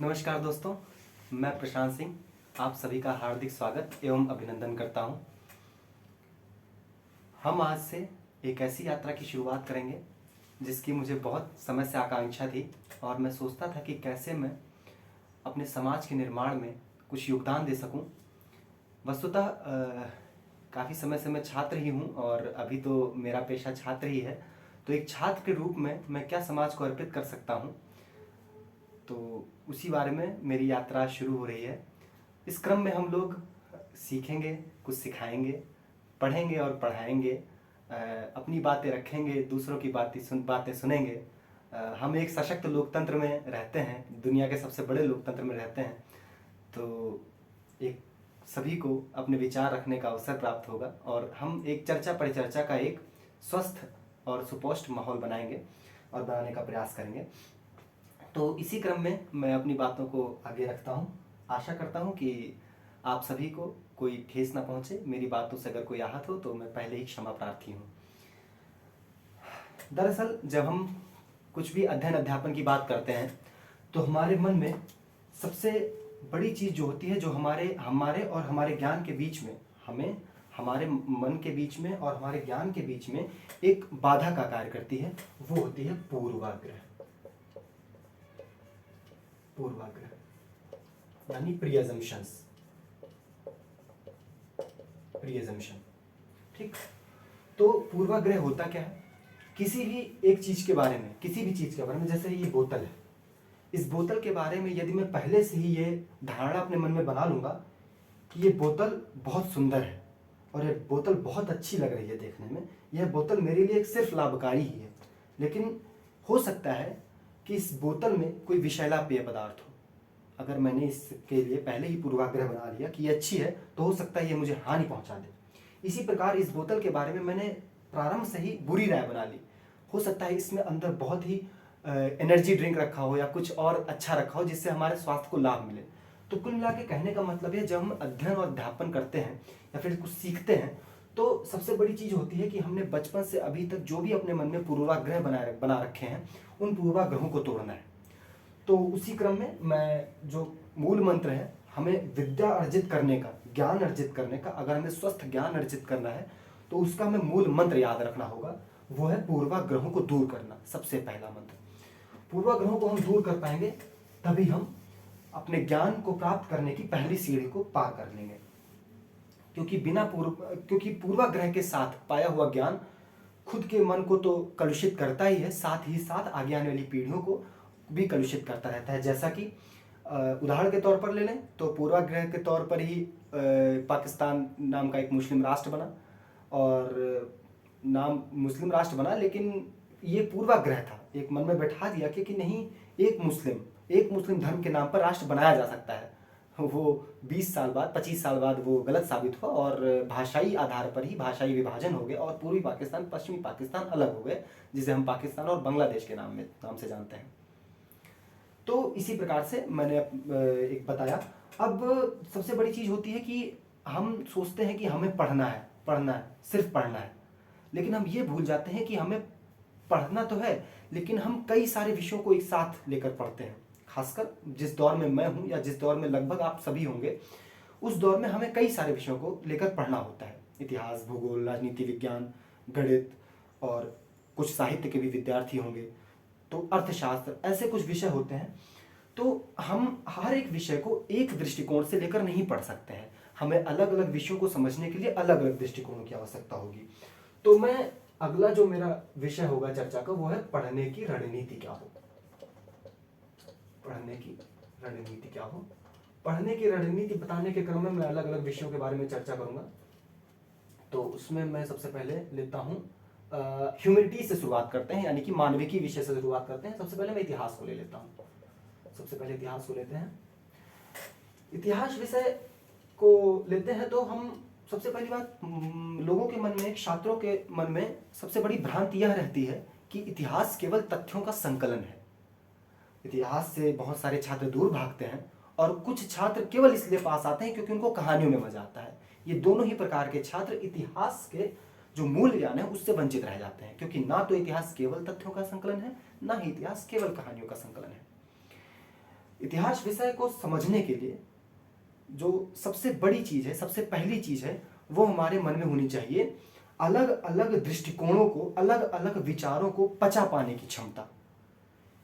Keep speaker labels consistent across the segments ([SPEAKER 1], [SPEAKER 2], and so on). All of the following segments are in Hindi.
[SPEAKER 1] नमस्कार दोस्तों, मैं प्रशांत सिंह आप सभी का हार्दिक स्वागत एवं अभिनंदन करता हूं। हम आज से एक ऐसी यात्रा की शुरुआत करेंगे जिसकी मुझे बहुत समय से आकांक्षा थी और मैं सोचता था कि कैसे मैं अपने समाज के निर्माण में कुछ योगदान दे सकूं। वस्तुतः काफ़ी समय से मैं छात्र ही हूं और अभी तो मेरा पेशा छात्र ही है, तो एक छात्र के रूप में मैं क्या समाज को अर्पित कर सकता हूं, तो उसी बारे में मेरी यात्रा शुरू हो रही है। इस क्रम में हम लोग सीखेंगे, कुछ सिखाएंगे, पढ़ेंगे और पढ़ाएंगे, अपनी बातें रखेंगे, दूसरों की बातें सुनेंगे। हम एक सशक्त लोकतंत्र में रहते हैं, दुनिया के सबसे बड़े लोकतंत्र में रहते हैं, तो एक सभी को अपने विचार रखने का अवसर प्राप्त होगा और हम एक चर्चा परिचर्चा का एक स्वस्थ और सुपोष्ट माहौल बनाएंगे और बनाने का प्रयास करेंगे। तो इसी क्रम में मैं अपनी बातों को आगे रखता हूँ। आशा करता हूँ कि आप सभी को कोई ठेस ना पहुँचे। मेरी बातों से अगर कोई आहत हो तो मैं पहले ही क्षमा प्रार्थी हूँ। दरअसल जब हम कुछ भी अध्ययन अध्यापन की बात करते हैं तो हमारे मन में सबसे बड़ी चीज़ जो होती है, जो हमारे और हमारे ज्ञान के बीच में, हमारे मन के बीच में और हमारे ज्ञान के बीच में एक बाधा का कार्य करती है, वो होती है पूर्वाग्रह। पूर्वाग्रह यानी प्रीअजम्पशंस, ठीक। तो पूर्वाग्रह होता क्या है? किसी भी एक चीज के बारे में, किसी भी चीज के बारे में, जैसे ये बोतल है, इस बोतल के बारे में यदि मैं पहले से ही ये धारणा अपने मन में बना लूंगा कि ये बोतल बहुत सुंदर है और ये बोतल बहुत अच्छी लग रही है देखने में, यह बोतल मेरे लिए सिर्फ लाभकारी ही है, लेकिन हो सकता है कि इस बोतल में कोई विषैला पेय पदार्थ हो। अगर मैंने इसके लिए पहले ही पूर्वाग्रह बना लिया कि ये अच्छी है, तो हो सकता है ये मुझे हानि पहुंचा दे। इसी प्रकार इस बोतल के बारे में मैंने प्रारंभ से ही बुरी राय बना ली। हो सकता है इसमें अंदर बहुत ही एनर्जी ड्रिंक रखा हो या कुछ और अच्छा रखा हो जिससे हमारे स्वास्थ्य को लाभ मिले। तो कुल मिला के कहने का मतलब है, जब हम अध्ययन और अध्यापन करते हैं या फिर कुछ सीखते हैं, तो सबसे बड़ी चीज होती है कि हमने बचपन से अभी तक जो भी अपने मन में पूर्वाग्रह बना रखे हैं, उन पूर्वाग्रहों को तोड़ना है। तो उसी क्रम में मैं, जो मूल मंत्र है, हमें विद्या अर्जित करने का, ज्ञान अर्जित करने का, अगर हमें स्वस्थ ज्ञान अर्जित करना है तो उसका हमें मूल मंत्र याद रखना होगा, वो है पूर्वाग्रहों को दूर करना। सबसे पहला मंत्र, पूर्वाग्रहों को हम दूर कर पाएंगे तभी हम अपने ज्ञान को प्राप्त करने की पहली सीढ़ी को पार कर लेंगे। क्योंकि पूर्वाग्रह के साथ पाया हुआ ज्ञान खुद के मन को तो कलुषित करता ही है, साथ ही साथ आगे आने वाली पीढ़ियों को भी कलुषित करता रहता है। जैसा कि उदाहरण के तौर पर ले लें तो पूर्वाग्रह के तौर पर ही पाकिस्तान नाम का एक मुस्लिम राष्ट्र बना, और नाम मुस्लिम राष्ट्र बना, लेकिन ये पूर्वाग्रह था, एक मन में बैठा दिया कि नहीं, एक मुस्लिम धर्म के नाम पर राष्ट्र बनाया जा सकता है। वो 20 साल बाद, 25 साल बाद वो गलत साबित हुआ और भाषाई आधार पर ही भाषाई विभाजन हो गया और पूर्वी पाकिस्तान पश्चिमी पाकिस्तान अलग हो गए, जिसे हम पाकिस्तान और बांग्लादेश के नाम से जानते हैं। तो इसी प्रकार से मैंने एक बताया। अब सबसे बड़ी चीज होती है कि हम सोचते हैं कि हमें पढ़ना है, सिर्फ पढ़ना है, लेकिन हम ये भूल जाते हैं कि हमें पढ़ना तो है, लेकिन हम कई सारे विषयों को एक साथ लेकर पढ़ते हैं। खासकर जिस दौर में मैं हूं या जिस दौर में लगभग आप सभी होंगे, उस दौर में हमें कई सारे विषयों को लेकर पढ़ना होता है। इतिहास, भूगोल, राजनीति विज्ञान, गणित, और कुछ साहित्य के भी विद्यार्थी होंगे, तो अर्थशास्त्र, ऐसे कुछ विषय होते हैं। तो हम हर एक विषय को एक दृष्टिकोण से लेकर नहीं पढ़ सकते हैं, हमें अलग अलग विषयों को समझने के लिए अलग अलग दृष्टिकोणों की आवश्यकता होगी। तो मैं अगला जो मेरा विषय होगा चर्चा का, वो है पढ़ने की रणनीति क्या हो। पढ़ने की रणनीति क्या हो, पढ़ने की रणनीति बताने के क्रम में मैं अलग अलग विषयों के बारे में चर्चा करूंगा। तो उसमें मैं सबसे पहले लेता हूं ह्यूमैनिटी से शुरुआत करते हैं, यानी कि मानविकी विषय से शुरुआत करते हैं। सबसे पहले मैं इतिहास को ले लेता हूं। सबसे पहले इतिहास को लेते हैं। इतिहास विषय को लेते हैं तो हम सबसे पहली बात, लोगों के मन में, छात्रों के मन में सबसे बड़ी भ्रांति यह रहती है कि इतिहास केवल तथ्यों का संकलन है। इतिहास से बहुत सारे छात्र दूर भागते हैं और कुछ छात्र केवल इसलिए पास आते हैं क्योंकि उनको कहानियों में मजा आता है। ये दोनों ही प्रकार के छात्र इतिहास के जो मूल ज्ञान है उससे वंचित रह जाते हैं, क्योंकि ना तो इतिहास केवल तथ्यों का संकलन है, ना ही इतिहास केवल कहानियों का संकलन है। इतिहास विषय को समझने के लिए जो सबसे बड़ी चीज़ है, सबसे पहली चीज़ है, वो हमारे मन में होनी चाहिए अलग अलग दृष्टिकोणों को, अलग अलग विचारों को पचा पाने की क्षमता।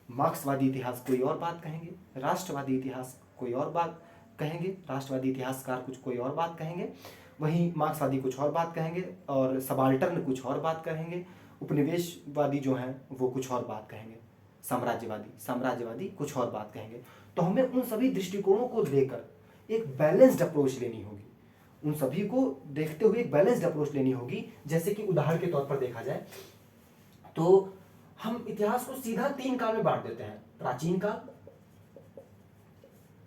[SPEAKER 1] मार्क्सवादी इतिहास कोई और बात कहेंगे, राष्ट्रवादी इतिहास कोई और बात कहेंगे, राष्ट्रवादी इतिहासकार कुछ कोई और बात कहेंगे, वहीं मार्क्सवादी कुछ और बात कहेंगे, और सबाल्टर्न कुछ और बात कहेंगे, उपनिवेशवादी जो हैं वो कुछ और बात कहेंगे, साम्राज्यवादी कुछ और बात कहेंगे। तो हमें उन सभी दृष्टिकोणों को लेकर एक बैलेंस्ड अप्रोच लेनी होगी, उन सभी को देखते हुए एक बैलेंस्ड अप्रोच लेनी होगी। जैसे कि उदाहरण के तौर पर देखा जाए तो हम इतिहास को सीधा 3 काल में बांट देते हैं, प्राचीन काल,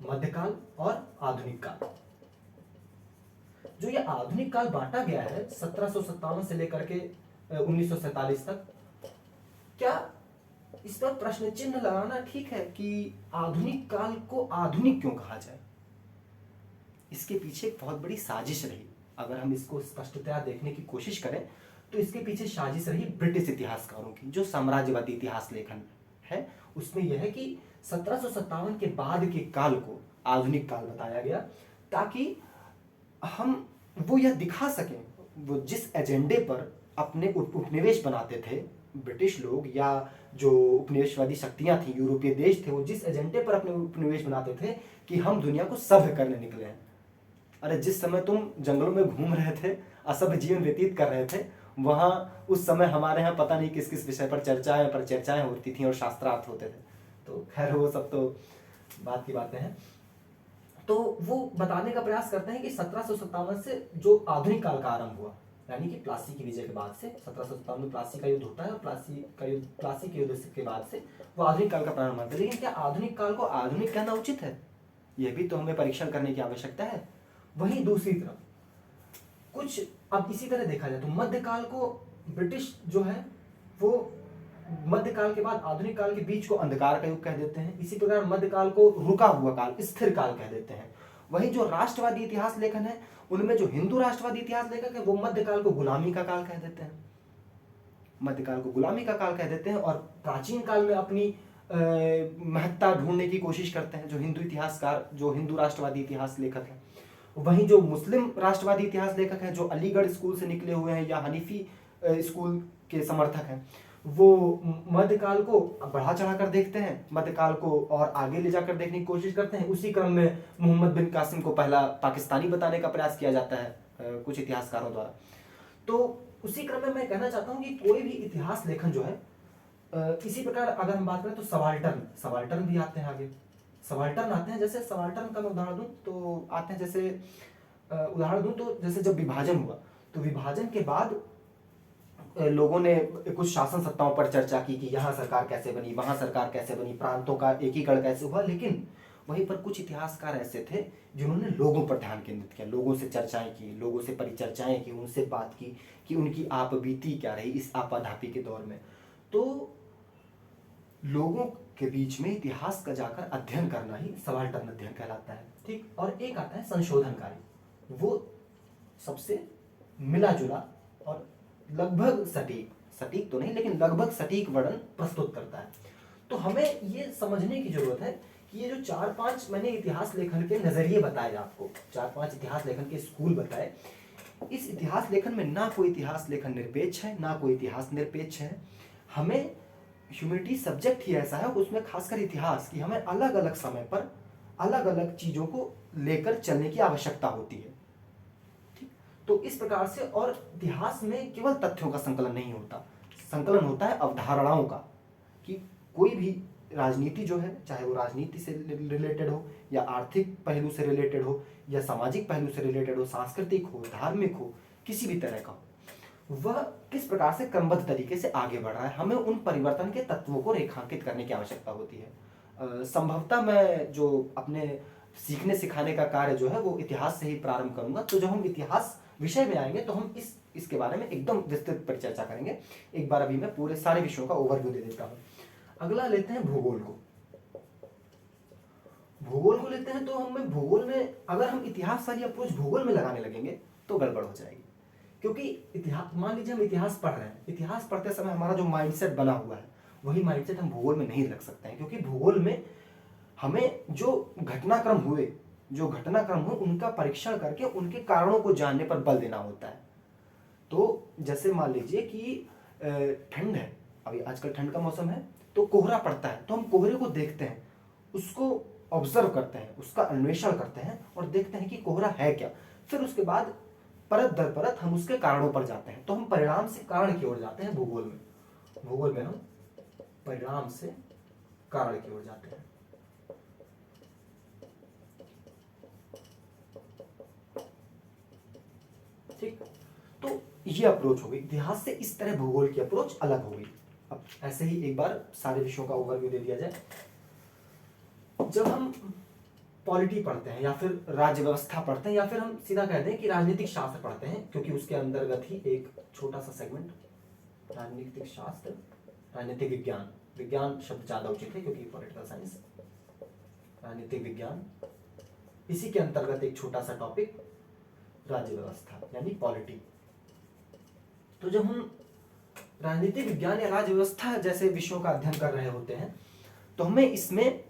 [SPEAKER 1] मध्यकाल और आधुनिक काल। जो ये आधुनिक काल बांटा गया है 1757 से लेकर के 1947 तक, क्या इस पर प्रश्न चिन्ह लगाना ठीक है कि आधुनिक काल को आधुनिक क्यों कहा जाए? इसके पीछे एक बहुत बड़ी साजिश रही। अगर हम इसको स्पष्टतया देखने की कोशिश करें तो इसके पीछे साजिश रही ब्रिटिश इतिहासकारों की। जो साम्राज्यवादी इतिहास लेखन है उसमें यह है कि 1757 के बाद के काल को आधुनिक काल बताया गया, ताकि हम वो यह दिखा सकें, वो जिस एजेंडे पर अपने उपनिवेश बनाते थे ब्रिटिश लोग, या जो उपनिवेशवादी शक्तियां थी, यूरोपीय देश थे, वो जिस एजेंडे पर अपने उपनिवेश बनाते थे कि हम दुनिया को सभ्य करने निकले हैं। अरे जिस समय तुम जंगलों में घूम रहे थे, असभ्य जीवन व्यतीत कर रहे थे, वहाँ उस समय हमारे यहाँ पता नहीं किस किस विषय पर चर्चाएं होती थी और शास्त्रार्थ होते थे। तो खैर वो सब तो बात की बातें हैं। तो वो बताने का प्रयास करते हैं कि 1757 से जो आधुनिक काल का आरंभ हुआ, यानी कि प्लासी की विजय के बाद से 1757 में प्लासी का युद्ध होता है, और प्लासी के युद्ध के बाद से वो आधुनिक काल का प्रारंभ होता है। लेकिन क्या आधुनिक काल को आधुनिक कहना उचित है? यह भी तो हमें परीक्षण करने की आवश्यकता है। वहीं दूसरी तरफ कुछ, अब इसी तरह देखा जाए तो मध्यकाल को ब्रिटिश जो है वो मध्यकाल के बाद आधुनिक काल के बीच को अंधकार का युग कह देते हैं। इसी प्रकार मध्यकाल को रुका हुआ काल, स्थिर काल कह देते हैं। वहीं जो राष्ट्रवादी इतिहास लेखन है उनमें जो हिंदू राष्ट्रवादी इतिहास लेखक है वो मध्यकाल को गुलामी का काल कह देते हैं, मध्यकाल को गुलामी का काल कह देते हैं, और प्राचीन काल में अपनी महत्ता ढूंढने की कोशिश करते हैं जो हिंदू इतिहासकार, जो हिंदू राष्ट्रवादी इतिहास लेखक है। वहीं जो मुस्लिम राष्ट्रवादी इतिहास लेखक हैं, जो अलीगढ़ स्कूल से निकले हुए हैं या हनीफी स्कूल के समर्थक हैं, वो मध्यकाल को बढ़ा चढ़ा कर देखते हैं, मध्यकाल को और आगे ले जाकर देखने की कोशिश करते हैं। उसी क्रम में मोहम्मद बिन कासिम को पहला पाकिस्तानी बताने का प्रयास किया जाता है कुछ इतिहासकारों द्वारा। तो उसी क्रम में मैं कहना चाहता हूँ कि कोई भी इतिहास लेखन जो है, इसी प्रकार अगर हम बात करें तो सबाल्टर्न भी आते हैं आगे, सबाल्टर्न आते हैं। जैसे सबाल्टर्न का मैं उदाहरण दूं तो आते हैं, जैसे उदाहरण दूं तो जैसे जब विभाजन हुआ तो विभाजन के बाद लोगों ने कुछ शासन सत्ताओं पर चर्चा की कि यहाँ सरकार कैसे बनी, वहाँ सरकार कैसे बनी, प्रांतों का एकीकरण कैसे हुआ। लेकिन वहीं पर कुछ इतिहासकार ऐसे थे जिन्होंने लोगों पर ध्यान केंद्रित किया, लोगों से चर्चाएं की, लोगों से परिचर्चाएं की, उनसे बात की कि उनकी आप बीती क्या रही इस आपाधापी के दौर में। तो लोगों के बीच में इतिहास का जाकर अध्ययन करना ही सबाल्टर्न अध्ययन कहलाता है। ठीक, और एक आता है संशोधनकारी, वो सबसे मिला जुला और लगभग सटीक तो नहीं लेकिन लगभग सटीक वर्णन प्रस्तुत करता है। तो हमें ये समझने की जरूरत है कि ये जो 4-5 मैंने इतिहास लेखन के नजरिए बताए आपको, 4-5 इतिहास लेखन के स्कूल बताए, इस इतिहास लेखन में ना कोई इतिहास लेखन निरपेक्ष है, ना कोई इतिहास निरपेक्ष है। हमें ह्यूमैनिटी सब्जेक्ट ही ऐसा है, उसमें खासकर इतिहास की हमें अलग अलग समय पर अलग अलग चीजों को लेकर चलने की आवश्यकता होती है। ठीक, तो इस प्रकार से, और इतिहास में केवल तथ्यों का संकलन नहीं होता, संकलन होता है अवधारणाओं का, कि कोई भी राजनीति जो है, चाहे वो राजनीति से रिलेटेड हो या आर्थिक पहलू से रिलेटेड हो या सामाजिक पहलू से रिलेटेड हो, सांस्कृतिक हो, धार्मिक हो, किसी भी तरह का हो, वह किस प्रकार से क्रमबद्ध तरीके से आगे बढ़ रहा है, हमें उन परिवर्तन के तत्वों को रेखांकित करने की आवश्यकता होती है। संभवतः मैं जो अपने सीखने सिखाने का कार्य जो है वो इतिहास से ही प्रारंभ करूंगा। तो जब हम इतिहास विषय में आएंगे तो हम इसके बारे में एकदम विस्तृत परिचर्चा करेंगे। एक बार अभी मैं पूरे सारे विषयों का ओवरव्यू दे देता हूँ। अगला लेते हैं भूगोल को। भूगोल को लेते हैं तो हमें भूगोल में, अगर हम इतिहास वाली अप्रोच भूगोल में लगाने लगेंगे तो गड़बड़ हो जाएगी, क्योंकि इतिहास, मान लीजिए हम इतिहास पढ़ रहे हैं, इतिहास पढ़ते समय हमारा जो माइंडसेट बना हुआ है वही माइंडसेट हम भूगोल में नहीं रख सकते हैं, क्योंकि भूगोल में हमें जो घटनाक्रम हुए उनका परीक्षण करके उनके कारणों को जानने पर बल देना होता है। तो जैसे मान लीजिए कि ठंड है, अभी आजकल ठंड का मौसम है, तो कोहरा पड़ता है, तो हम कोहरे को देखते हैं, उसको ऑब्जर्व करते हैं, उसका अन्वेषण करते हैं और देखते हैं कि कोहरा है क्या। फिर उसके बाद परत दर परत हम उसके कारणों पर जाते हैं। तो हम परिणाम से कारण की ओर जाते हैं भूगोल में हम परिणाम से कारण की ओर जाते हैं। ठीक, तो ये अप्रोच हो गई इतिहास से, इस तरह भूगोल की अप्रोच अलग हो गई। अब ऐसे ही एक बार सारे विषयों का ओवरव्यू दे दिया जाए। जब हम पॉलिटी पढ़ते हैं या फिर राज्य व्यवस्था पढ़ते हैं या फिर हम सीधा कह दें कि राजनीतिक शास्त्र पढ़ते हैं, क्योंकि उसके अंतर्गत ही एक छोटा सा सेगमेंट राजनीतिक शास्त्र, राजनीतिक विज्ञान, विज्ञान शब्द ज्यादा उचित है क्योंकि पॉलिटिकल साइंस, राजनीतिक विज्ञान, इसी के अंतर्गत एक छोटा सा टॉपिक राज्य व्यवस्था यानी पॉलिटी। तो जब हम राजनीतिक विज्ञान या राज्य व्यवस्था जैसे विषयों का अध्ययन कर रहे होते हैं, तो हमें इसमें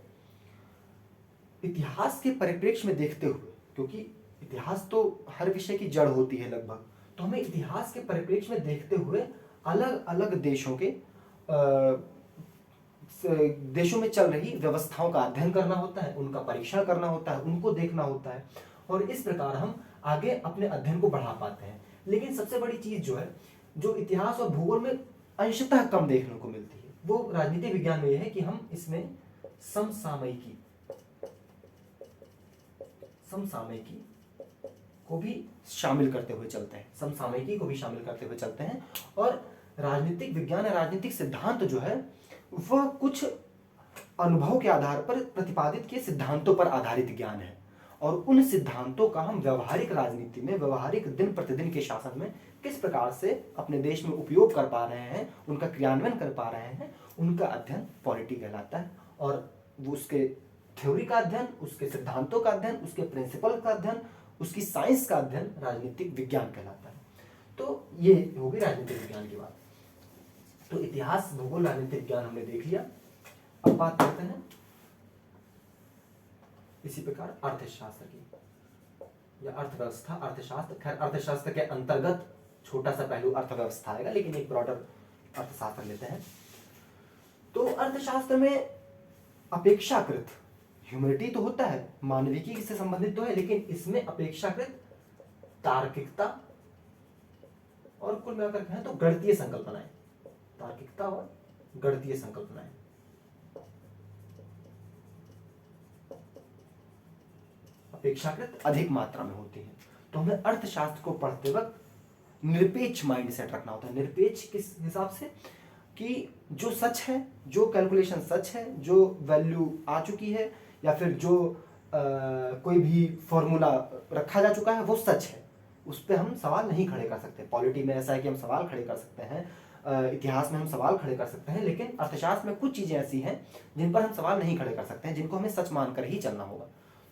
[SPEAKER 1] इतिहास के परिप्रेक्ष्य में देखते हुए, क्योंकि इतिहास तो हर विषय की जड़ होती है लगभग, तो हमें इतिहास के परिप्रेक्ष्य में देखते हुए अलग अलग देशों में चल रही व्यवस्थाओं का अध्ययन करना होता है, उनका परीक्षण करना होता है, उनको देखना होता है, और इस प्रकार हम आगे अपने अध्ययन को बढ़ा पाते हैं। लेकिन सबसे बड़ी चीज जो है, जो इतिहास और भूगोल में अंशतः कम देखने को मिलती है, वो राजनीतिक विज्ञान में यह है कि हम इसमें समसामयिकी को भी शामिल करते हुए चलते हैं, समसामयिकी को भी शामिल करते हुए चलते हैं। और राजनीतिक विज्ञान या राजनीतिक सिद्धांत जो है वह कुछ अनुभव के आधार पर प्रतिपादित किए सिद्धांतों पर आधारित ज्ञान है, और उन सिद्धांतों का हम व्यवहारिक राजनीति में, व्यवहारिक दिन प्रतिदिन के शासन में किस प्रकार से अपने देश में उपयोग कर पा रहे हैं, उनका क्रियान्वयन कर पा रहे हैं, उनका अध्ययन पॉलिटी कहलाता है। और वो उसके थ्योरी का अध्ययन, उसके सिद्धांतों का अध्ययन, उसके प्रिंसिपल का अध्ययन, उसकी साइंस का अध्ययन राजनीतिक विज्ञान कहलाता है। तो ये होगी राजनीतिक विज्ञान की बात। तो इतिहास, भूगोल, राजनीतिक विज्ञान हमने देख लिया। अब बात करते हैं इसी प्रकार अर्थशास्त्र की या अर्थव्यवस्था, अर्थशास्त्र। खैर अर्थशास्त्र के अंतर्गत छोटा सा पहलू अर्थव्यवस्था आएगा, लेकिन एक ब्रॉडर अर्थशास्त्र लेते हैं। तो अर्थशास्त्र में अपेक्षाकृत ह्यूमैनिटी तो होता है, मानविकी से संबंधित तो है, लेकिन इसमें अपेक्षाकृत तार्किकता और कुल मिलाकर कहें तो गणितीय संकल्पनाएं, तार्किकता और गणितीय संकल्पनाएं अपेक्षाकृत अधिक मात्रा में होती है। तो हमें अर्थशास्त्र को पढ़ते वक्त निरपेक्ष माइंडसेट रखना होता है। निरपेक्ष किस हिसाब से कि जो सच है, जो कैलकुलेशन सच है, जो वैल्यू आ चुकी है, या फिर जो कोई भी फॉर्मूला रखा जा चुका है वो सच है, उस पर हम सवाल नहीं खड़े कर सकते। पॉलिटी में ऐसा है कि हम सवाल खड़े कर सकते हैं, इतिहास में हम सवाल खड़े कर सकते हैं, लेकिन अर्थशास्त्र में कुछ चीजें ऐसी हैं जिन पर हम सवाल नहीं खड़े कर सकते हैं, जिनको हमें सच मानकर ही चलना होगा।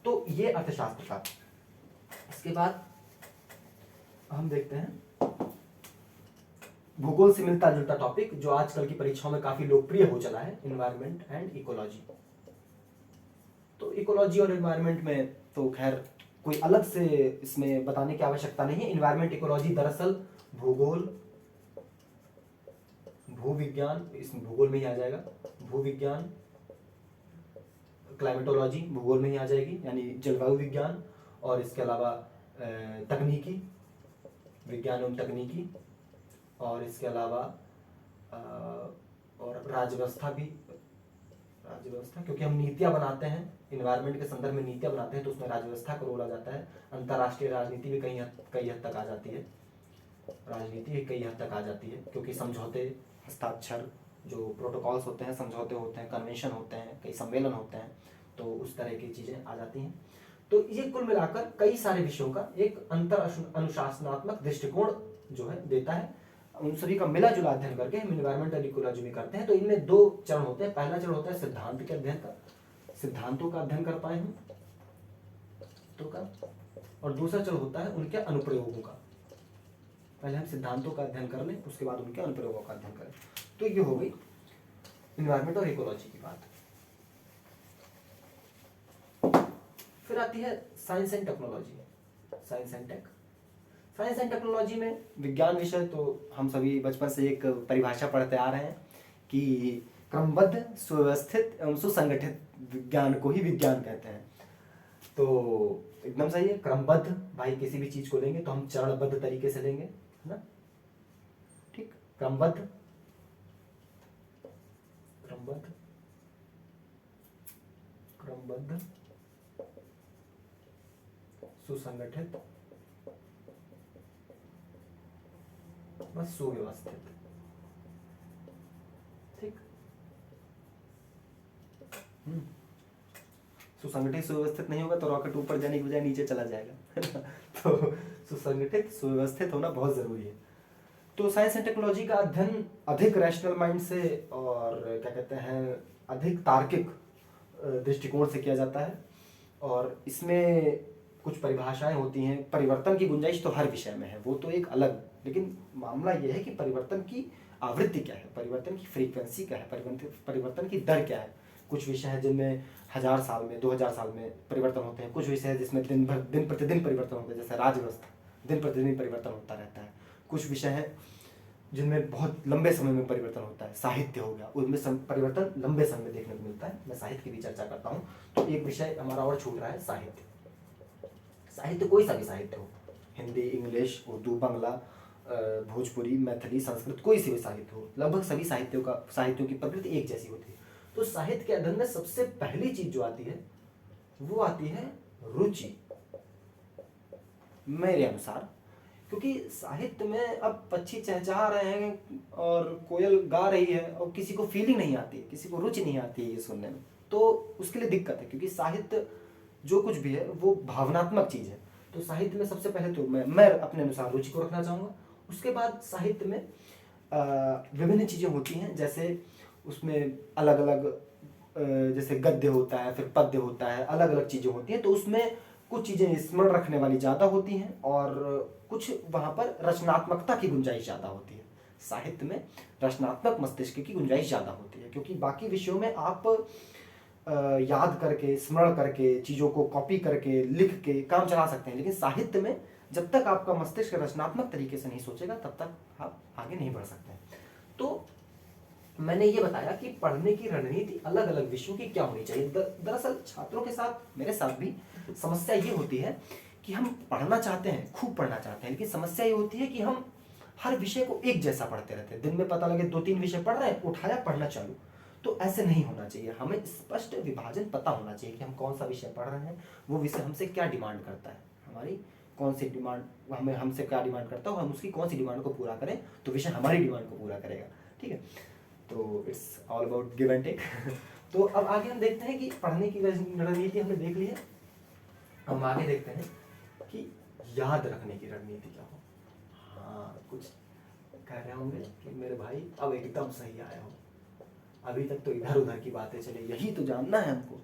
[SPEAKER 1] तो ये अर्थशास्त्र का। इसके बाद हम देखते हैं भूगोल से मिलता जुलता टॉपिक जो आजकल की परीक्षाओं में काफी लोकप्रिय हो चला है, एनवायरनमेंट एंड इकोलॉजी। तो इकोलॉजी और एनवायरनमेंट में तो खैर कोई अलग से इसमें बताने की आवश्यकता नहीं है। एनवायरनमेंट इकोलॉजी दरअसल भूगोल, भूविज्ञान, इसमें भूगोल में ही आ जाएगा, भूविज्ञान, क्लाइमेटोलॉजी भूगोल में ही आ जाएगी, यानी जलवायु विज्ञान, और इसके अलावा तकनीकी विज्ञान एवं तकनीकी, और इसके अलावा और राज्य व्यवस्था भी, राज्य व्यवस्था क्योंकि हम नीतियां बनाते हैं, इन्वायरमेंट के संदर्भ में नीतियां बनाते हैं, तो उसमें राज्य व्यवस्था का रोल आ जाता है। अंतर्राष्ट्रीय राजनीति भी कई हद तक आ जाती है, राजनीति कई हद तक आ जाती है, क्योंकि समझौते, हस्ताक्षर, जो प्रोटोकॉल्स होते हैं, समझौते होते हैं, कन्वेंशन होते हैं, कई सम्मेलन होते हैं, तो उस तरह की चीजें आ जाती हैं। तो ये कुल मिलाकर कई सारे विषयों का एक अंतर अनुशासनात्मक दृष्टिकोण जो है देता है। उन सभी का मिला जुला अध्ययन करके हम एनवायरमेंटल इकोलॉजी में करते हैं। तो इनमें दो चरण होते हैं। पहला चरण होता है सिद्धांत के अध्ययन का, सिद्धांतों का अध्ययन कर पाए हम तो का, और दूसरा चरण होता है उनके अनुप्रयोगों का। पहले हम सिद्धांतों का अध्ययन कर लें, उसके बाद उनके अनुप्रयोगों का अध्ययन करें। तो ये हो गई एनवायरमेंट और इकोलॉजी की बात। फिर आती है science and technology. Science and tech, science and technology में विज्ञान विषय तो हम सभी बचपन से एक परिभाषा पढ़ते आ रहे हैं कि क्रमबद्ध सुव्यवस्थित एवं सुसंगठित विज्ञान को ही विज्ञान कहते हैं। तो एकदम सही है, क्रमबद्ध। भाई किसी भी चीज को लेंगे तो हम चरणबद्ध तरीके से लेंगे, है ना, ठीक। क्रमबद्ध, क्रमबद्ध, क्रमबद्ध, सुसंगठित, बस सुव्यवस्थित, ठीक। सुसंगठित सुव्यवस्थित नहीं होगा तो रॉकेट ऊपर जाने की बजाय नीचे चला जाएगा। तो सुसंगठित सुव्यवस्थित होना बहुत जरूरी है। तो साइंस एंड टेक्नोलॉजी का अध्ययन अधिक रैशनल माइंड से और क्या कहते हैं अधिक तार्किक दृष्टिकोण से किया जाता है, और इसमें कुछ परिभाषाएं होती हैं। परिवर्तन की गुंजाइश तो हर विषय में है, वो तो एक अलग, लेकिन मामला यह है कि परिवर्तन की आवृत्ति क्या है, परिवर्तन की फ्रीक्वेंसी क्या है, परिवर्तन की दर क्या है। कुछ विषय हैं जिनमें 1000 साल में 2000 साल में परिवर्तन होते हैं, कुछ विषय है जिसमें दिन प्रतिदिन परिवर्तन होते हैं, जैसे राज्य व्यवस्था, दिन प्रतिदिन परिवर्तन होता रहता है। कुछ विषय हैं जिनमें बहुत लंबे समय में परिवर्तन होता है, साहित्य हो गया, उनमें परिवर्तन लंबे समय में देखने को मिलता है। मैं साहित्य की भी चर्चा करता हूँ। तो एक विषय हमारा और छूट रहा है, साहित्य। साहित्य कोई सा भी साहित्य हो, हिंदी, इंग्लिश, उर्दू, बांग्ला, भोजपुरी, मैथिली, संस्कृत, कोई सी भी साहित्य हो, लगभग सभी साहित्यों की प्रकृति एक जैसी होती है। तो साहित्य के अध्ययन में सबसे पहली चीज जो आती है वो आती है रुचि, मेरे अनुसार। क्योंकि साहित्य में अब पक्षी चहचहा रहे हैं और कोयल गा रही है और किसी को फीलिंग नहीं आती, किसी को रुचि नहीं आती है ये सुनने में, तो उसके लिए दिक्कत है। क्योंकि साहित्य जो कुछ भी है वो भावनात्मक चीज है। तो साहित्य में सबसे पहले तो मैं अपने अनुसार रुचि को रखना चाहूँगा। उसके बाद साहित्य में विभिन्न चीजें होती हैं, जैसे उसमें अलग अलग जैसे गद्य होता है, फिर पद्य होता है, अलग अलग चीजें होती हैं। तो उसमें कुछ चीजें स्मरण रखने वाली ज्यादा होती हैं और कुछ वहां पर रचनात्मकता की गुंजाइश ज्यादा होती है। साहित्य में रचनात्मक मस्तिष्क की गुंजाइश ज्यादा होती है, क्योंकि बाकी विषयों में आप याद करके, स्मरण करके, चीजों को कॉपी करके, लिख के काम चला सकते हैं, लेकिन साहित्य में जब तक आपका मस्तिष्क रचनात्मक तरीके से नहीं सोचेगा तब तक आप आगे नहीं बढ़ सकते। तो मैंने ये बताया कि पढ़ने की रणनीति अलग अलग विषयों की क्या होनी चाहिए। दरअसल छात्रों के साथ, मेरे साथ भी समस्या ये होती है कि हम पढ़ना चाहते हैं, खूब पढ़ना चाहते हैं, लेकिन समस्या ये होती है कि हम हर विषय को एक जैसा पढ़ते रहते हैं। दिन में पता लगे 2-3 विषय पढ़ रहे हैं, उठाया पढ़ना चालू। तो ऐसे नहीं होना चाहिए। हमें स्पष्ट विभाजन पता होना चाहिए कि हम कौन सा विषय पढ़ रहे हैं, वो विषय हमसे क्या डिमांड करता है, हमारी कौन सी डिमांड, हमें हमसे क्या डिमांड करता है और हम उसकी कौन सी डिमांड को पूरा करें तो विषय हमारी डिमांड को पूरा करेगा। ठीक है, तो it's all about give and take. तो अब आगे हम देखते हैं कि पढ़ने की रणनीति हमने देख ली है। हम आगे देखते हैं कि याद रखने की रणनीति क्या हो। हाँ, कुछ कह रहे होंगे कि मेरे भाई अब एकदम सही आया हो, अभी तक तो इधर उधर की बातें चले, यही तो जानना है हमको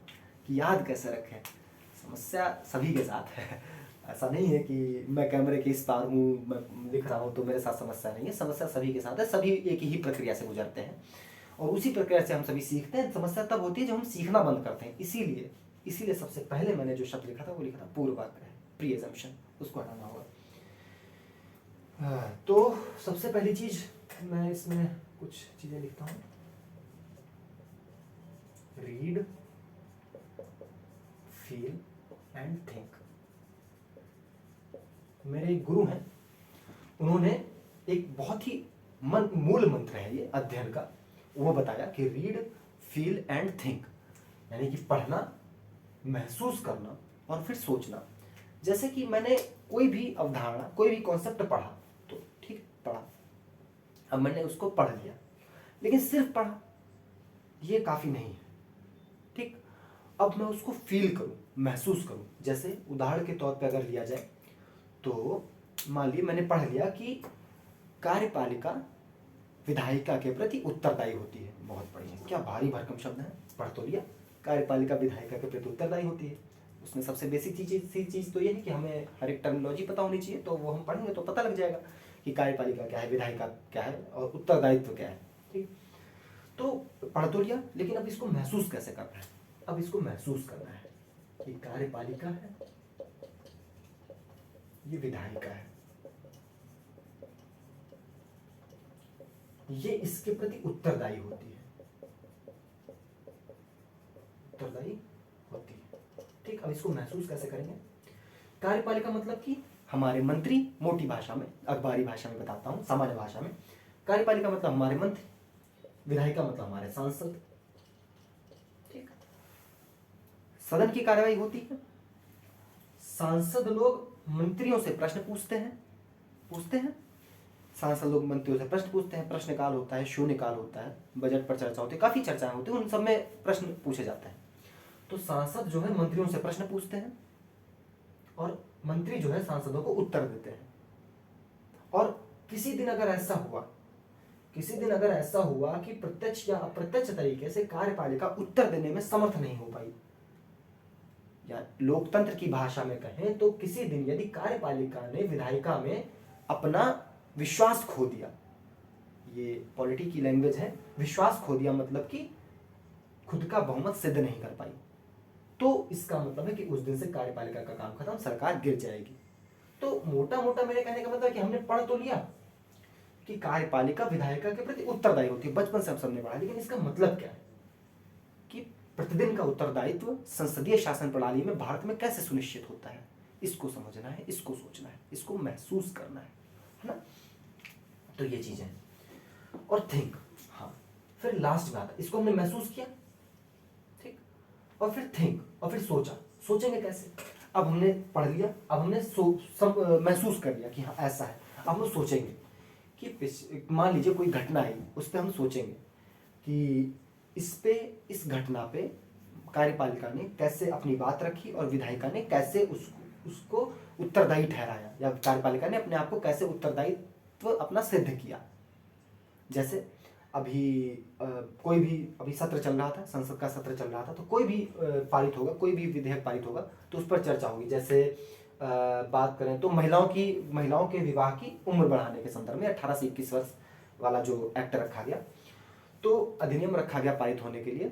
[SPEAKER 1] कि याद कैसे रखें। समस्या सभी के साथ है, ऐसा नहीं है कि मैं कैमरे के इस पार हूँ, मैं लिख रहा हूँ तो मेरे साथ समस्या नहीं है। समस्या सभी के साथ है, सभी एक ही प्रक्रिया से गुजरते हैं और उसी प्रक्रिया से हम सभी सीखते हैं। समस्या तब होती है जब हम सीखना बंद करते हैं। इसीलिए सबसे पहले मैंने जो शब्द लिखा था वो लिखा था पूर्वाग्रह, प्री असम्पशन, उसको हटाना होगा। तो सबसे पहली चीज मैं इसमें कुछ चीजें लिखता हूँ। Read, feel and think. मेरे एक गुरु हैं, उन्होंने एक बहुत ही मूल मंत्र है ये अध्ययन का, वो बताया कि रीड, फील एंड थिंक, यानी कि पढ़ना, महसूस करना और फिर सोचना। जैसे कि मैंने कोई भी अवधारणा, कोई भी कॉन्सेप्ट पढ़ा तो ठीक पढ़ा, अब मैंने उसको पढ़ लिया, लेकिन सिर्फ पढ़ा ये काफी नहीं है। ठीक, अब मैं उसको फील करूं, महसूस करूं। जैसे उदाहरण के तौर पे अगर लिया जाए तो मान लीजिए मैंने पढ़ लिया कि कार्यपालिका विधायिका के प्रति उत्तरदायी होती है। बहुत बढ़िया, क्या भारी भरकम शब्द है, पढ़ तो लिया। कार्यपालिका विधायिका के प्रति उत्तरदायी होती है, उसमें सबसे बेसिक चीज तो ये है कि हमें हर एक टर्मिनोलॉजी पता होनी चाहिए। तो वो हम पढ़ेंगे तो पता लग जाएगा कि कार्यपालिका क्या है, विधायिका क्या है और उत्तरदायित्व क्या है। ठीक, तो पढ़ तो लिया, लेकिन अब इसको महसूस कैसे करना है, अब इसको महसूस करना है। ये कार्यपालिका है, ये विधायिका है। ये इसके प्रति उत्तरदायी होती है, उत्तरदायी होती है। ठीक, अब इसको महसूस कैसे करेंगे? कार्यपालिका मतलब कि हमारे मंत्री, मोटी भाषा में, अखबारी भाषा में बताता हूं, सामान्य भाषा में कार्यपालिका मतलब हमारे मंत्री, विधायिका मतलब हमारे सांसद। ठीक, सदन की कार्यवाही होती है, सांसद लोग मंत्रियों से प्रश्न पूछते हैं, सांसद लोग मंत्रियों से प्रश्न पूछते हैं, प्रश्नकाल होता है, शून्यकाल होता है, बजट पर चर्चा होती है, काफी चर्चाएं होती है, उन सब में प्रश्न पूछे जाते हैं। तो सांसद जो है मंत्रियों से प्रश्न पूछते हैं और मंत्री जो है सांसदों को उत्तर देते हैं। और किसी दिन अगर ऐसा हुआ कि प्रत्यक्ष या अप्रत्यक्ष तरीके से कार्यपालिका उत्तर देने में समर्थ नहीं हो पाई, या लोकतंत्र की भाषा में कहें तो किसी दिन यदि कार्यपालिका ने विधायिका में अपना विश्वास खो दिया, ये पॉलिटी की लैंग्वेज है, विश्वास खो दिया मतलब कि खुद का बहुमत सिद्ध नहीं कर पाई, तो इसका मतलब है कि उस दिन से कार्यपालिका का काम खत्म, सरकार गिर जाएगी। तो मोटा मोटा मेरे कहने का मतलब कि हमने पढ़ तो लिया कि कार्यपालिका विधायिका के प्रति उत्तरदायी होती है, बचपन से हम सबने पढ़ा, लेकिन इसका मतलब क्या है कि प्रतिदिन का उत्तरदायित्व संसदीय शासन प्रणाली में भारत में कैसे सुनिश्चित होता है, इसको समझना है, इसको सोचना है, इसको महसूस करना है ना। तो ये चीजें और थिंक, हाँ, फिर लास्ट में आता है, इसको हमने महसूस किया, ठीक, और फिर थिंक, और फिर सोचा। सोचेंगे कैसे? अब हमने पढ़ लिया, अब हमने महसूस कर लिया कि हाँ ऐसा है। अब हम सोचेंगे कि मान लीजिए कोई घटना आई, उस पर हम सोचेंगे कि इस घटना पे कार्यपालिका ने कैसे अपनी बात रखी और विधायिका ने कैसे उसको उत्तरदायी ठहराया, या कार्यपालिका ने अपने आप को कैसे उत्तरदायित्व अपना सिद्ध किया। जैसे अभी सत्र चल रहा था, संसद का सत्र चल रहा था, तो कोई भी पारित होगा, कोई भी विधेयक पारित होगा तो उस पर चर्चा होगी। जैसे बात करें तो महिलाओं के विवाह की उम्र बढ़ाने के संदर्भ में 18 से 21 वर्ष वाला जो एक्ट रखा गया, तो अधिनियम रखा गया पारित होने के लिए।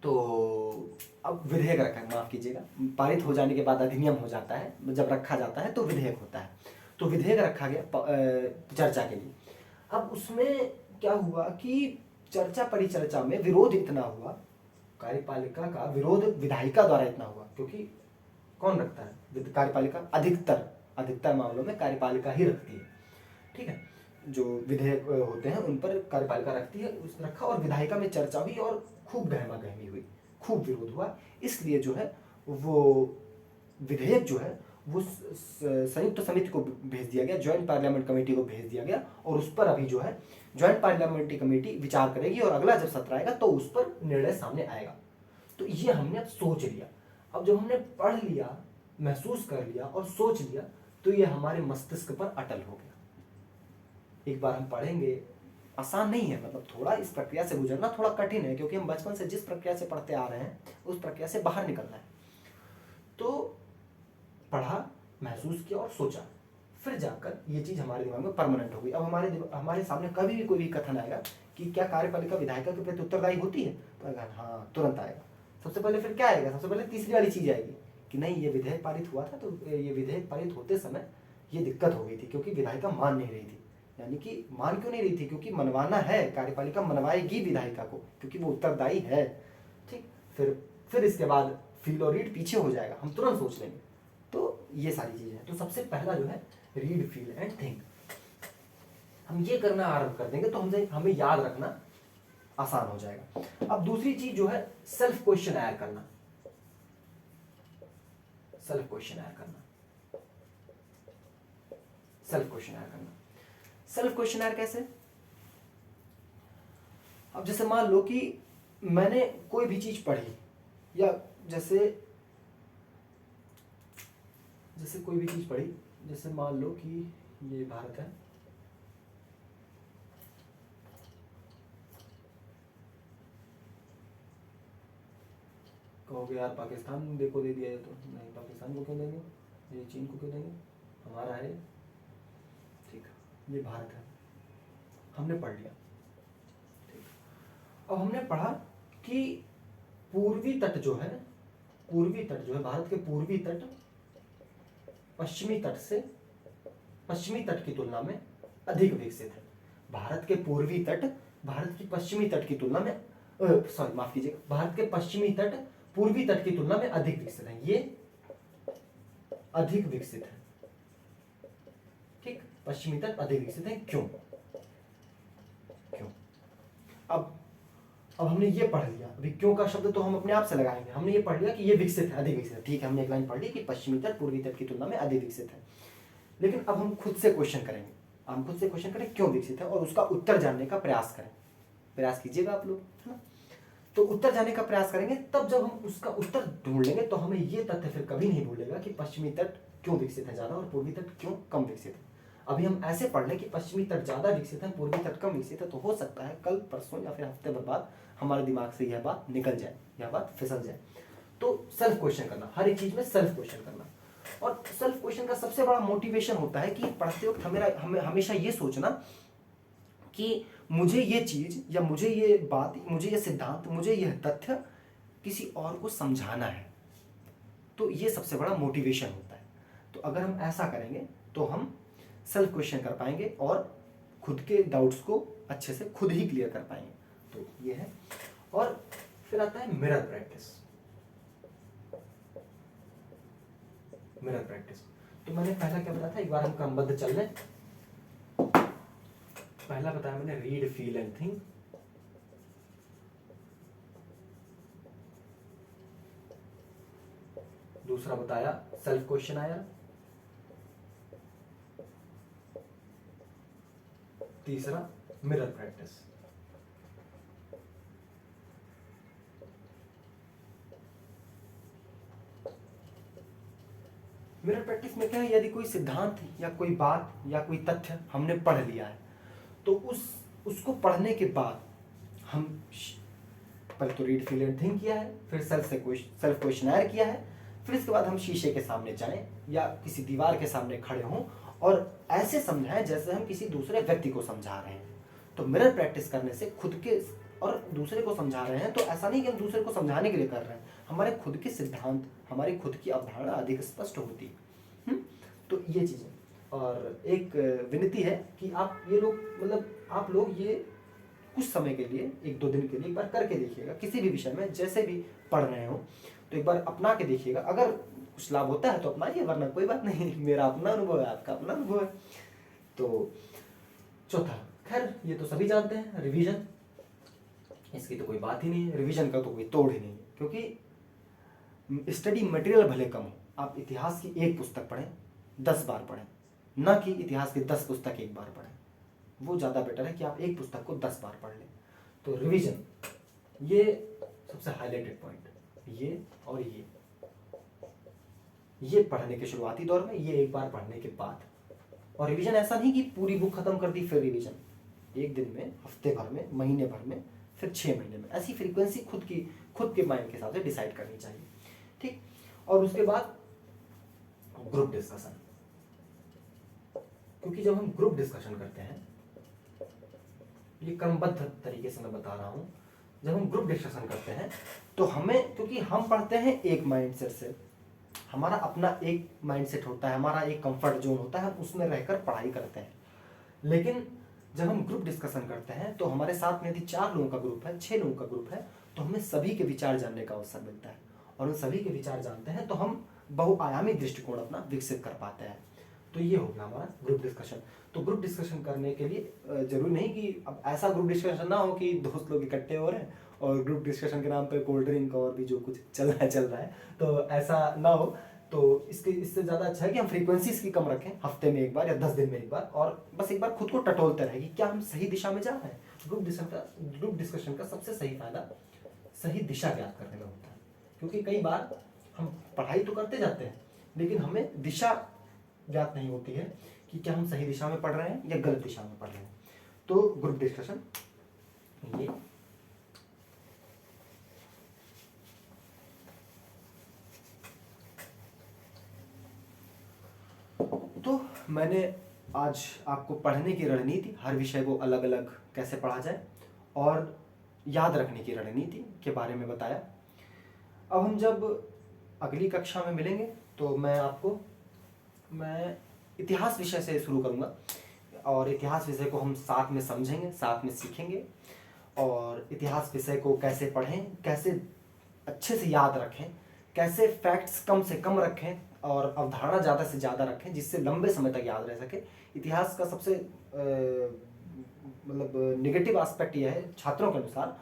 [SPEAKER 1] तो अब विधेयक रखा है, माफ कीजिएगा, पारित हो जाने के बाद अधिनियम हो जाता है, जब रखा जाता है तो विधेयक होता है। तो विधेयक रखा गया चर्चा के लिए। अब उसमें क्या हुआ कि चर्चा परिचर्चा में विरोध इतना हुआ, कार्यपालिका का विरोध विधायिका द्वारा इतना हुआ, क्योंकि कौन रखता है? कार्यपालिका। अधिकतर मामलों में कार्यपालिका ही रखती है, ठीक है, जो विधेयक होते हैं उन पर कार्यपालिका रखती है, उस रखा और विधायिका में चर्चा हुई और खूब गहमा गहमी हुई, खूब विरोध हुआ। इसलिए जो है वो विधेयक जो है वो संयुक्त समिति को भेज दिया गया, ज्वाइंट पार्लियामेंट कमेटी को भेज दिया गया, और उस पर अभी जो है ज्वाइंट पार्लियामेंट्री कमेटी विचार करेगी और अगला जब सत्र आएगा तो उस पर निर्णय सामने आएगा। तो ये हमने अब सोच लिया। अब जब हमने पढ़ लिया, महसूस कर लिया और सोच लिया, तो ये हमारे मस्तिष्क पर अटल हो गया। एक बार हम पढ़ेंगे, आसान नहीं है, मतलब थोड़ा इस प्रक्रिया से गुजरना थोड़ा कठिन है, क्योंकि हम बचपन से जिस प्रक्रिया से पढ़ते आ रहे हैं उस प्रक्रिया से बाहर निकलना है। तो पढ़ा, महसूस किया और सोचा, फिर जाकर ये चीज हमारे दिमाग में परमानेंट हो गई। अब हमारे सामने कभी भी कोई भी कथन आएगा कि क्या कार्यपालिका विधायिका के प्रति उत्तरदायी होती है, तो अगर हाँ तुरंत आएगा। सबसे पहले फिर क्या आएगा? सबसे पहले तीसरी वाली चीज आएगी कि नहीं, ये विधेयक पारित हुआ था, तो ये विधेयक पारित होते समय ये दिक्कत हो गई थी, क्योंकि विधायिका मान नहीं रही थी। यानी कि मान क्यों नहीं रही थी? क्योंकि मनवाना है, कार्यपालिका मनवाएगी विधायिका को, क्योंकि वो उत्तरदायी है। ठीक, फिर इसके बाद फील और रीड पीछे हो जाएगा, हम तुरंत सोच लेंगे। तो ये सारी चीजें हैं। तो सबसे पहला जो है रीड, फील एंड थिंक, हम ये करना आरंभ कर देंगे तो हमें याद रखना आसान हो जाएगा। अब दूसरी चीज जो है सेल्फ क्वेश्चनर करना। सेल्फ क्वेश्चनर कैसे? अब जैसे मान लो कि मैंने कोई भी चीज पढ़ी, या जैसे कोई भी चीज पढ़ी, जैसे मान लो कि ये भारत है, कहोगे यार पाकिस्तान देखो दे दिया है, तो नहीं, पाकिस्तान को क्यों देंगे, ये चीन को क्यों देंगे, हमारा है। ठीक, ये भारत है, हमने पढ़ लिया। ठीक, अब हमने पढ़ा कि पूर्वी तट जो है पूर्वी तट जो है, भारत के पूर्वी तट पश्चिमी तट की तुलना में अधिक विकसित है। भारत के पूर्वी तट भारत की पश्चिमी तट की तुलना में माफ कीजिएगा, भारत के पश्चिमी तट पूर्वी तट की तुलना में अधिक विकसित है। ये अधिक विकसित है, ठीक, पश्चिमी तट अधिक विकसित है। क्यों? अब हमने ये पढ़ लिया, अभी क्यों का शब्द तो हम अपने आप से लगाएंगे। हमने ये पढ़ लिया कि ये विकसित है, अधिक विकसित है, ठीक है, हमने एक लाइन पढ़ ली कि पश्चिमी तट पूर्वी तट की तुलना में अधिक विकसित है। लेकिन अब हम खुद से क्वेश्चन करेंगे, क्यों विकसित है और उसका उत्तर जानने का प्रयास करें। प्रयास कीजिएगा आप लोग, है ना। तो उत्तर जानने का प्रयास करेंगे, तब जब हम उसका उत्तर ढूंढ लेंगे तो हमें ये तथ्य फिर कभी नहीं भूलेगा कि पश्चिमी तट क्यों विकसित है ज्यादा और पूर्वी तट क्यों कम विकसित है। अभी हम ऐसे पढ़ लें कि पश्चिमी तट ज्यादा विकसित है, पूर्वी तट कम विकसित है, तो हो सकता है कल परसों या फिर हफ्ते भर बाद हमारे दिमाग से यह बात निकल जाए, यह बात फिसल जाए। तो सेल्फ क्वेश्चन करना, हर एक चीज में सेल्फ क्वेश्चन करना। और सेल्फ क्वेश्चन का सबसे बड़ा मोटिवेशन होता है कि पढ़ते वक्त हमें हमेशा ये सोचना कि मुझे ये चीज या मुझे ये बात, मुझे ये सिद्धांत, मुझे यह तथ्य किसी और को समझाना है। तो ये सबसे बड़ा मोटिवेशन होता है। तो अगर हम ऐसा करेंगे तो हम सेल्फ क्वेश्चन कर पाएंगे और खुद के डाउट्स को अच्छे से खुद ही क्लियर कर पाएंगे। तो ये है। और फिर आता है मिरर प्रैक्टिस। तो मैंने पहला क्या बताया था, एक बार हम क्रमबद्ध चल लें। पहला बताया मैंने रीड, फील एंड थिंक। दूसरा बताया सेल्फ क्वेश्चन आया। तीसरा मिरर प्रैक्टिस। मिरर प्रैक्टिस में क्या है, यदि कोई सिद्धांत या कोई बात या कोई तथ्य हमने पढ़ लिया है तो उसको पढ़ने के बाद हम पहले तो रीड, फील एंड थिंक किया है, फिर सेल्फ क्वेश्चनर किया है, फिर इसके बाद हम शीशे के सामने जाएं या किसी दीवार के सामने खड़े हों और ऐसे समझाएं जैसे हम किसी दूसरे व्यक्ति को समझा रहे हैं। तो मिरर प्रैक्टिस करने से खुद के और दूसरे को समझा रहे हैं तो ऐसा नहीं कि हम दूसरे को समझाने के लिए कर रहे हैं, हमारे खुद के सिद्धांत, हमारी खुद की अवधारणा अधिक स्पष्ट होती है। तो ये चीजें। और एक विनती है कि आप ये लोग, मतलब आप लोग ये कुछ समय के लिए, 1-2 दिन के लिए एक बार करके देखिएगा, किसी भी विषय में जैसे भी पढ़ रहे हो तो एक बार अपना के देखिएगा। अगर कुछ लाभ होता है तो अपनाइए, वरना कोई बात नहीं, मेरा अपना अनुभव है, आपका अपना अनुभव है। तो चौथा, खैर ये तो सभी जानते हैं, रिवीजन, इसकी तो कोई बात ही नहीं है, रिवीजन का तो कोई तोड़ ही नहीं है। क्योंकि स्टडी मटेरियल भले कम हो, आप इतिहास की एक पुस्तक पढ़ें, 10 बार पढ़ें, न कि इतिहास की 10 पुस्तक एक बार पढ़ें। वो ज़्यादा बेटर है कि आप एक पुस्तक को 10 बार पढ़ लें। तो रिवीजन, ये सबसे हाईलाइटेड पॉइंट, ये और ये पढ़ने के शुरुआती दौर में, ये एक बार पढ़ने के बाद। और रिवीजन ऐसा नहीं कि पूरी बुक खत्म कर दी फिर रिवीजन, एक दिन में, हफ्ते भर में, महीने भर में, फिर 6 महीने में, ऐसी फ्रीक्वेंसी खुद के माइंड के हिसाब से डिसाइड करनी चाहिए, ठीक। और उसके बाद ग्रुप डिस्कशन, क्योंकि जब हम ग्रुप डिस्कशन करते हैं, ये क्रमबद्ध तरीके से मैं बता रहा हूं, जब हम ग्रुप डिस्कशन करते हैं तो हमें, क्योंकि हम पढ़ते हैं एक माइंडसेट से, हमारा अपना एक माइंडसेट होता है, हमारा एक कंफर्ट जोन होता है, हम उसमें रहकर पढ़ाई करते हैं। लेकिन जब हम ग्रुप डिस्कशन करते हैं तो हमारे साथ में यदि 4 लोगों का ग्रुप है, 6 लोगों का ग्रुप है, तो हमें सभी के विचार जानने का अवसर मिलता है। और उन सभी के विचार जानते हैं तो हम बहुआयामी दृष्टिकोण अपना विकसित कर पाते हैं। तो ये हो गया हमारा ग्रुप डिस्कशन। तो ग्रुप डिस्कशन करने के लिए जरूरी नहीं कि अब ऐसा ग्रुप डिस्कशन ना हो कि दोस्त लोग इकट्ठे हो रहे हैं और ग्रुप डिस्कशन के नाम पे कोल्ड ड्रिंक और भी जो कुछ चल रहा है, तो ऐसा ना हो। तो इससे ज़्यादा अच्छा है कि हम फ्रीक्वेंसी इसकी कम रखें, हफ्ते में एक बार या 10 दिन में एक बार, और बस एक बार खुद को टटोलते रहे कि क्या हम सही दिशा में जा रहे हैं। ग्रुप डिस्कशन का सबसे सही फायदा सही दिशा ज्ञात करने में होता है। क्योंकि कई बार हम पढ़ाई तो करते जाते हैं लेकिन हमें दिशा ज्ञात नहीं होती है कि क्या हम सही दिशा में पढ़ रहे हैं या गलत दिशा में पढ़ रहे हैं। तो ग्रुप डिस्कशन ये। तो मैंने आज आपको पढ़ने की रणनीति, हर विषय को अलग अलग कैसे पढ़ा जाए और याद रखने की रणनीति के बारे में बताया। अब हम जब अगली कक्षा में मिलेंगे तो मैं इतिहास विषय से शुरू करूँगा, और इतिहास विषय को हम साथ में समझेंगे, साथ में सीखेंगे, और इतिहास विषय को कैसे पढ़ें, कैसे अच्छे से याद रखें, कैसे फैक्ट्स कम से कम रखें और अवधारणा ज़्यादा से ज़्यादा रखें जिससे लंबे समय तक याद रह सके। इतिहास का सबसे मतलब निगेटिव एस्पेक्ट यह है छात्रों के अनुसार,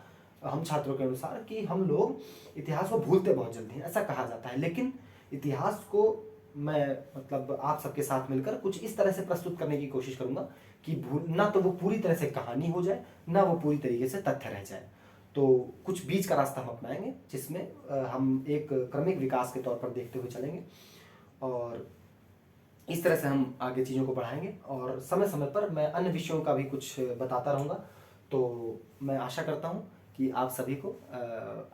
[SPEAKER 1] हम छात्रों के अनुसार, कि हम लोग इतिहास को भूलते बहुत जल्दी हैं, ऐसा कहा जाता है। लेकिन इतिहास को मैं मतलब आप सबके साथ मिलकर कुछ इस तरह से प्रस्तुत करने की कोशिश करूँगा कि ना तो वो पूरी तरह से कहानी हो जाए, ना वो पूरी तरीके से तथ्य रह जाए। तो कुछ बीच का रास्ता हम अपनाएंगे जिसमें हम एक क्रमिक विकास के तौर पर देखते हुए चलेंगे, और इस तरह से हम आगे चीज़ों को बढ़ाएंगे, और समय समय पर मैं अन्य विषयों का भी कुछ बताता रहूँगा। तो मैं आशा करता हूँ कि आप सभी को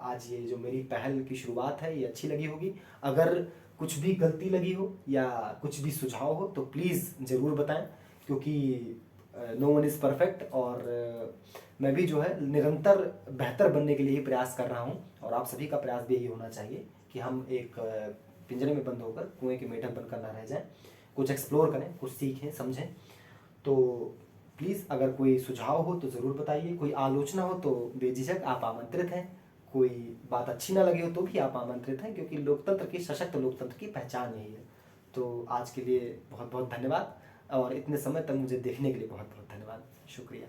[SPEAKER 1] आज ये जो मेरी पहल की शुरुआत है ये अच्छी लगी होगी। अगर कुछ भी गलती लगी हो या कुछ भी सुझाव हो तो प्लीज़ ज़रूर बताएं, क्योंकि नो वन इज़ परफेक्ट, और मैं भी जो है निरंतर बेहतर बनने के लिए ही प्रयास कर रहा हूँ, और आप सभी का प्रयास भी यही होना चाहिए कि हम एक पिंजरे में बंद होकर कुएं के मेढक बनकर ना रह जाएं, कुछ एक्सप्लोर करें, कुछ सीखें, समझें। तो प्लीज़ अगर कोई सुझाव हो तो ज़रूर बताइए, कोई आलोचना हो तो बेझिझक आप आमंत्रित हैं, कोई बात अच्छी ना लगी हो तो भी आप आमंत्रित हैं, क्योंकि लोकतंत्र की, सशक्त लोकतंत्र की पहचान यही है। तो आज के लिए बहुत बहुत धन्यवाद, और इतने समय तक मुझे देखने के लिए बहुत बहुत धन्यवाद, शुक्रिया।